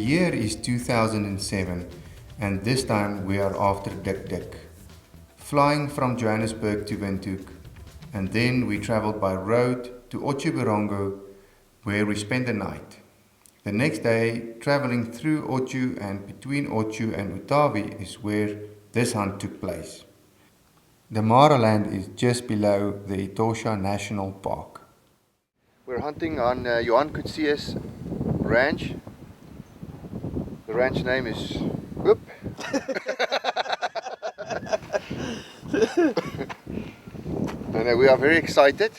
year is 2007 and this time we are after Dik Dik. Flying from Johannesburg to Windhoek, and then we travelled by road to Otjiwarongo where we spent the night. The next day, travelling through Otju and between Otju and Utawi is where this hunt took place. Damara land is just below the Etosha National Park. We're hunting on Johan Kutse's ranch. The ranch name is Whoop. And we are very excited.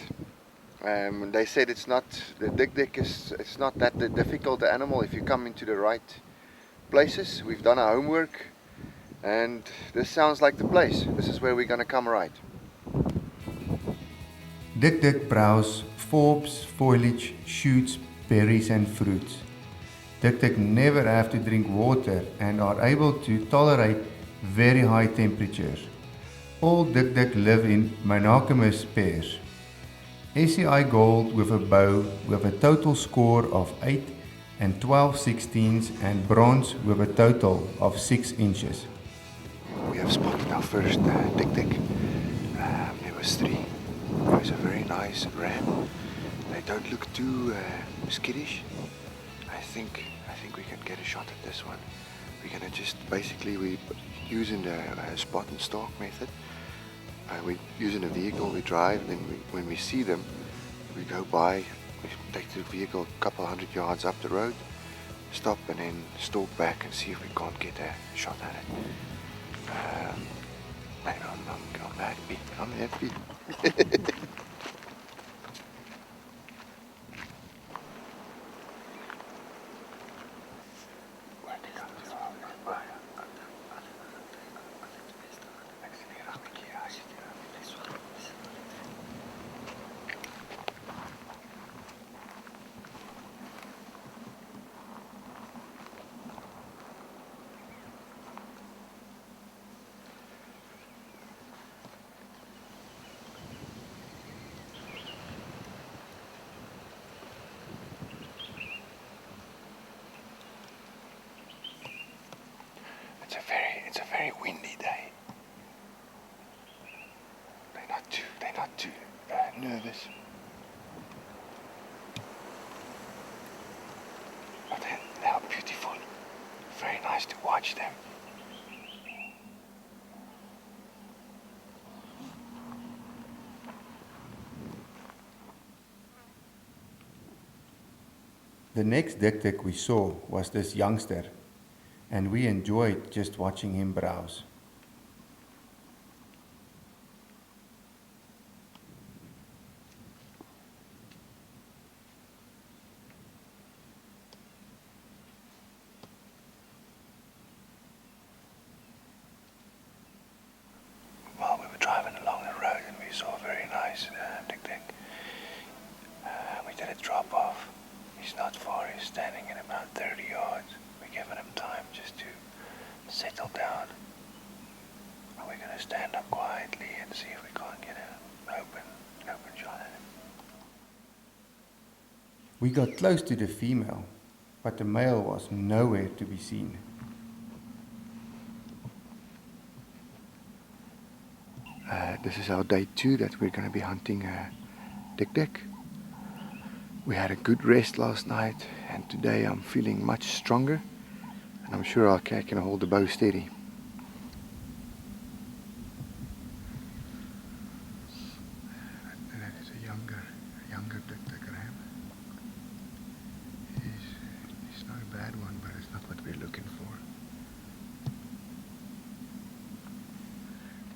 They said it's not the Dik Dik it's not that difficult animal if you come into the right places. We've done our homework, and this sounds like the place. This is where we're gonna come right. Dik Dik browse forbs, foliage, shoots, berries and fruits. Dik Dik never have to drink water and are able to tolerate very high temperatures. All Dik Dik live in monogamous pairs. SCI Gold with a bow with a total score of 8 and 12/16 and bronze with a total of 6 inches. We have spotted our first Dik Dik. There was 3. It was a very nice ram. They don't look too skittish. I think we can get a shot at this one. We're gonna just we using the spot and stalk method. We're using a vehicle, we drive, and then when we see them, we go by, we take the vehicle a couple hundred yards up the road, stop and then stalk back and see if we can't get a shot at it. I'm happy. I'm happy. It's a very windy day. They're not too nervous. But they are beautiful. Very nice to watch them. The next Dik Dik we saw was this youngster, and we enjoyed just watching him browse. Well, we were driving along the road and we saw a very nice Dik Dik. We did a drop off. He's not far, he's standing in about 30 yards. We're giving him time just to settle down. And we're going to stand up quietly and see if we can't get an open shot at him. We got close to the female, but the male was nowhere to be seen. This is our day 2 that we're going to be hunting Dik Dik. We had a good rest last night, and today I'm feeling much stronger, and I'm sure I can hold the bow steady. That is a younger Dik Dik ram. He's not a bad one, but it's not what we're looking for.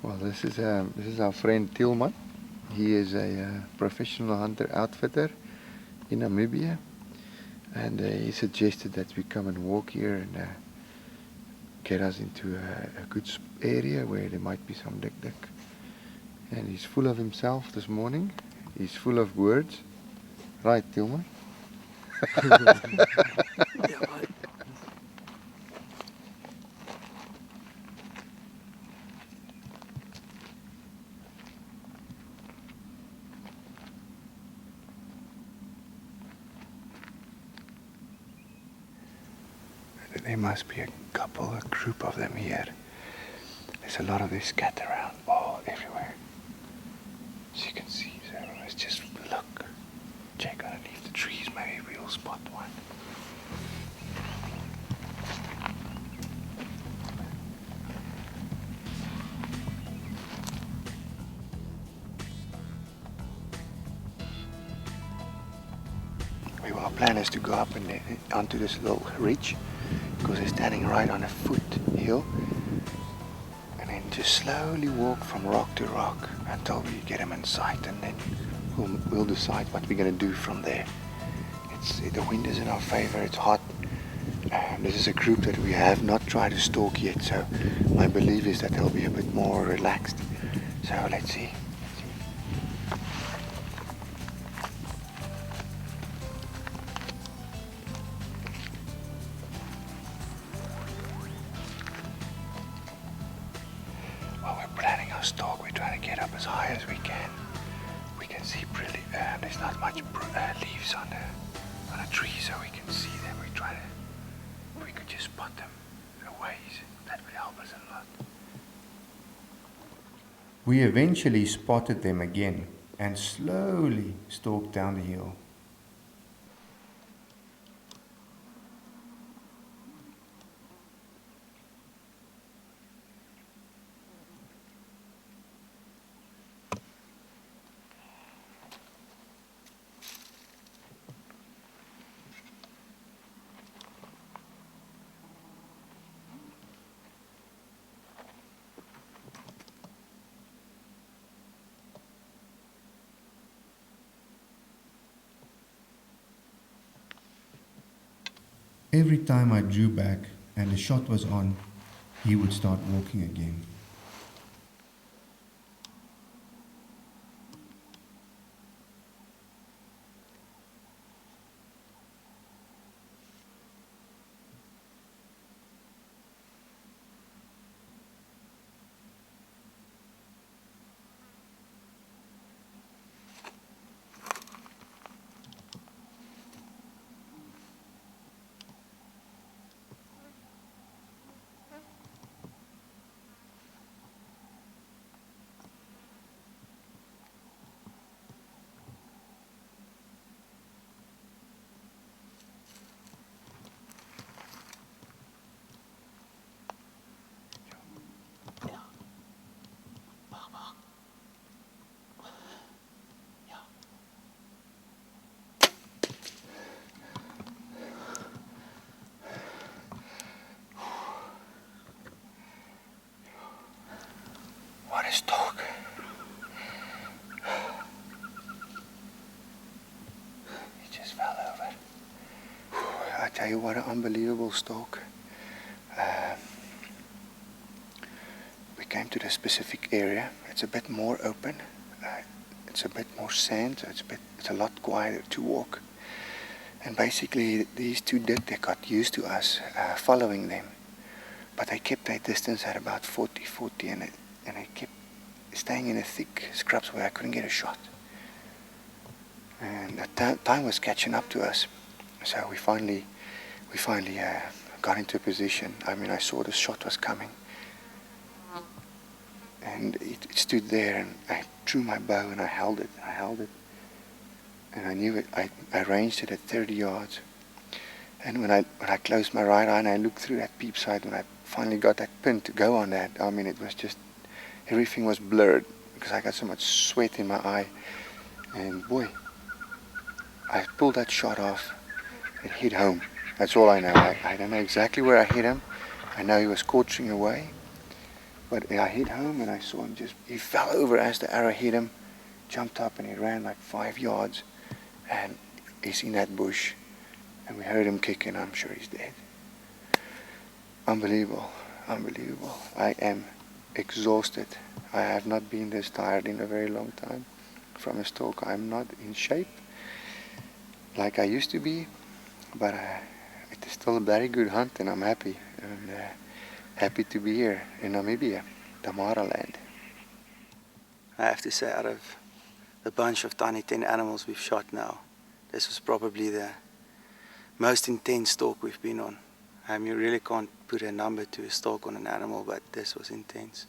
Well, this is our friend Tilman. He is a professional hunter outfitter in Namibia, and he suggested that we come and walk here and get us into a good area where there might be some Dik Dik. And he's full of himself this morning. He's full of words. Right, Tilman? Yeah, man. There must be a group of them here. There's a lot of this scattered around all everywhere. As you can see, so let's just look, check underneath the trees, maybe we'll spot one. Our plan is to go up onto this little ridge, because they're standing right on a foothill, and then just slowly walk from rock to rock until we get them in sight, and then we'll decide what we're going to do from there. The wind is in our favor, it's hot. This is a group that we have not tried to stalk yet, so my belief is that they'll be a bit more relaxed. So let's see. While we're planning our stalk, we're trying to get up as high as we can. We can see pretty, there's not much leaves on a tree, so we can see them. We try to, if we could just spot them a ways, that would help us a lot. We eventually spotted them again and slowly stalked down the hill. Every time I drew back and the shot was on, he would start walking again. What is stalk? He just fell over. I tell you what, an unbelievable stalk. We came to the specific area. It's a bit more open. It's a bit more sand, so it's a lot quieter to walk. And basically, these two they got used to us following them, but they kept their distance at about 40, and they kept staying in a thick scrubs where I couldn't get a shot. And the time was catching up to us, so we finally got into a position. I mean, I saw the shot was coming, and it stood there, and I drew my bow and I held it, and I knew it. I ranged it at 30 yards, and when I closed my right eye and I looked through that peep sight, when I finally got that pin to go on that, I mean, it was just, everything was blurred because I got so much sweat in my eye, and boy, I pulled that shot off. It hit home. That's all I know. I don't know exactly where I hit him. I know he was scorching away, but I hit home and I saw him he fell over as the arrow hit him, jumped up and he ran like 5 yards, and he's in that bush, and we heard him kicking. I'm sure he's dead. Unbelievable. I am exhausted. I have not been this tired in a very long time from a stalk. I'm not in shape like I used to be, but it is still a very good hunt, and I'm happy. And happy to be here in Namibia, Damara land. I have to say, out of the bunch of tiny 10 animals we've shot now, this was probably the most intense stalk we've been on. You really can't put a number to a stalk on an animal, but this was intense.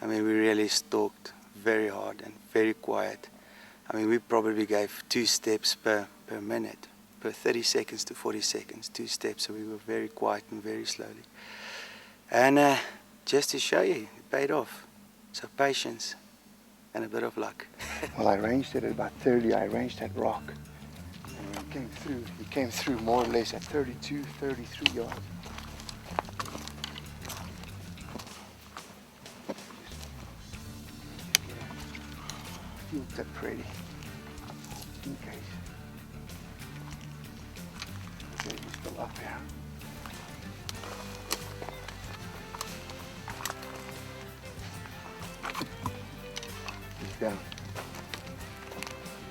I mean, we really stalked very hard and very quiet. I mean, we probably gave 2 steps per minute, per 30 seconds to 40 seconds, 2 steps. So we were very quiet and very slowly. And just to show you, it paid off. So patience and a bit of luck. Well, I ranged it at about 30. I ranged that rock. And he came through more or less at 32, 33 yards. Feels that pretty. In case. Okay, he's still up here. He's down.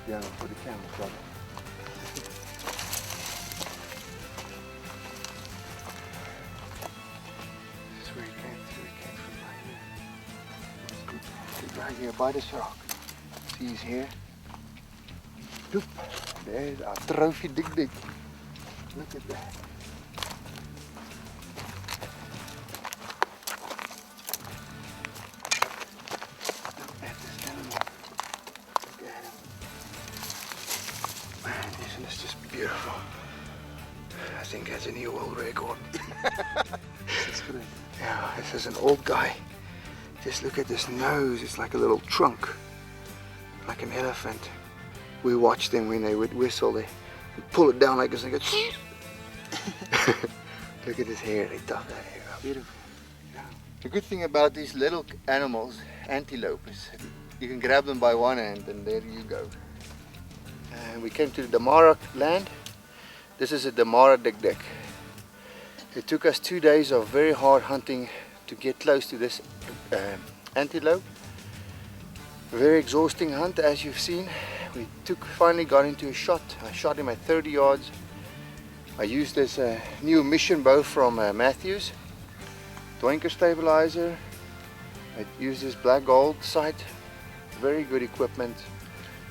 He's down for the camera, brother. This is where he came through. He came from right here. He's right here by this rock. See, he's here. Doop. There's our trophy dik-dik. Look at that. Look at this animal. Look at him. Man, isn't this just beautiful? I think that's a new world record. Yeah, this is an old guy. Just look at this nose. It's like a little trunk. Like an elephant. We watched them when they would whistle. They would pull it down like this and go. Look at his hair. They tuck that hair up. Beautiful. Yeah. The good thing about these little animals, antelope, is you can grab them by one hand and there you go. And we came to the damara land. This is a damara dik-dik. It took us 2 days of very hard hunting to get close to this antelope. Very exhausting hunt, as you've seen. We finally got into a shot. I shot him at 30 yards. I used this new mission bow from Matthews, Doinker stabilizer. I used this black gold sight. Very good equipment.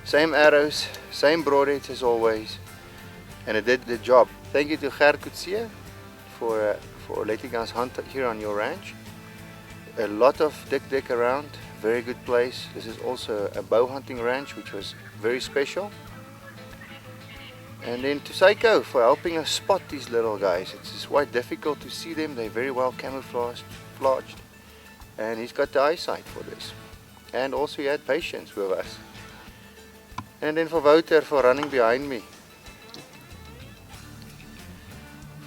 Same arrows, same broadheads as always, and it did the job. Thank you to Gert Coetzee for letting us hunt here on your ranch. A lot of dik-dik around. Very good place. This is also a bow hunting ranch, which was very special. And then to Seiko for helping us spot these little guys. It's quite difficult to see them. They're very well camouflaged, and he's got the eyesight for this. And also he had patience with us. And then for Wouter for running behind me,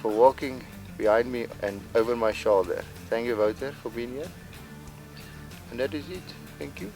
for walking behind me and over my shoulder. Thank you, Wouter, for being here. And that is it. Thank you.